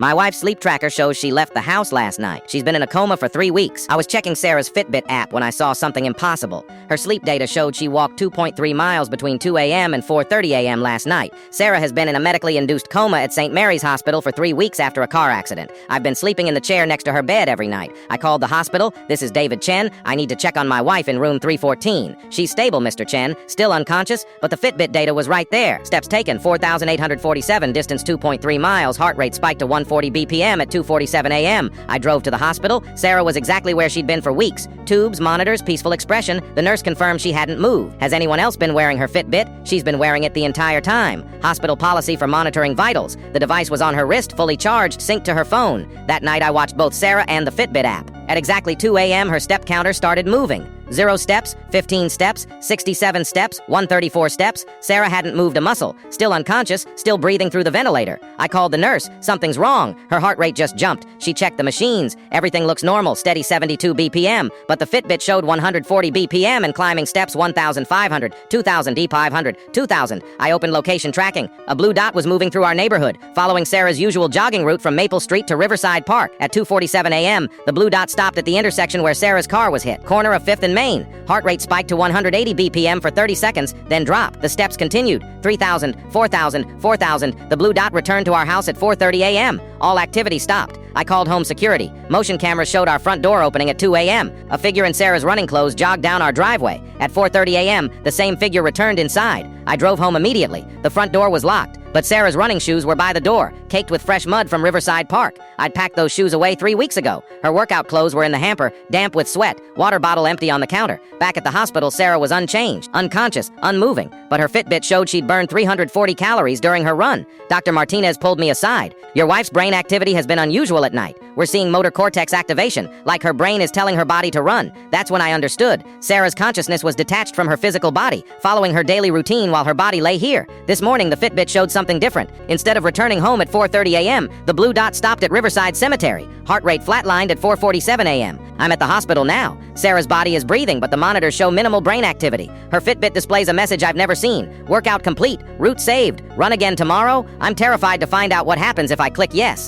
My wife's sleep tracker shows she left the house last night. She's been in a coma for 3 weeks. I was checking Sarah's Fitbit app when I saw something impossible. Her sleep data showed she walked 2.3 miles between 2 a.m. and 4:30 a.m. last night. Sarah has been in a medically induced coma at St. Mary's Hospital for 3 weeks after a car accident. I've been sleeping in the chair next to her bed every night. I called the hospital. This is David Chen. I need to check on my wife in room 314. She's stable, Mr. Chen. Still unconscious, but the Fitbit data was right there. Steps taken, 4,847, distance 2.3 miles, heart rate spiked to 140 BPM at 2:47 a.m. I drove to the hospital. Sarah was exactly where she'd been for weeks. Tubes, monitors, peaceful expression. The nurse confirmed she hadn't moved. Has anyone else been wearing her Fitbit? She's been wearing it the entire time. Hospital policy for monitoring vitals. The device was on her wrist, fully charged, synced to her phone. That night I watched both Sarah and the Fitbit app. At exactly 2 a.m. her step counter started moving. 0 steps, 15 steps, 67 steps, 134 steps. Sarah hadn't moved a muscle. Still unconscious, still breathing through the ventilator. I called the nurse. Something's wrong. Her heart rate just jumped. She checked the machines. Everything looks normal, steady 72 BPM. But the Fitbit showed 140 BPM and climbing steps 1,500, 2,000, D500, 2,000. I opened location tracking. A blue dot was moving through our neighborhood, following Sarah's usual jogging route from Maple Street to Riverside Park. At 2:47 a.m., the blue dot stopped at the intersection where Sarah's car was hit. Corner of 5th and Main. Heart rate spiked to 180 BPM for 30 seconds, then dropped. The steps continued. 3,000, 4,000, 4,000. The blue dot returned to our house at 4:30 a.m. All activity stopped. I called home security. Motion cameras showed our front door opening at 2 a.m. A figure in Sarah's running clothes jogged down our driveway. At 4:30 a.m., the same figure returned inside. I drove home immediately. The front door was locked, but Sarah's running shoes were by the door, caked with fresh mud from Riverside Park. I'd packed those shoes away 3 weeks ago. Her workout clothes were in the hamper, damp with sweat, water bottle empty on the counter. Back at the hospital, Sarah was unchanged, unconscious, unmoving, but her Fitbit showed she'd burned 340 calories during her run. Dr. Martinez pulled me aside. Your wife's brain activity has been unusual at night. We're seeing motor cortex activation, like her brain is telling her body to run. That's when I understood. Sarah's consciousness was detached from her physical body, following her daily routine while her body lay here. This morning, the Fitbit showed something different. Instead of returning home at 4:30 a.m., the blue dot stopped at Riverside Cemetery. Heart rate flatlined at 4:47 a.m. I'm at the hospital now. Sarah's body is breathing, but the monitors show minimal brain activity. Her Fitbit displays a message I've never seen. Workout complete. Route saved. Run again tomorrow? I'm terrified to find out what happens if I click yes.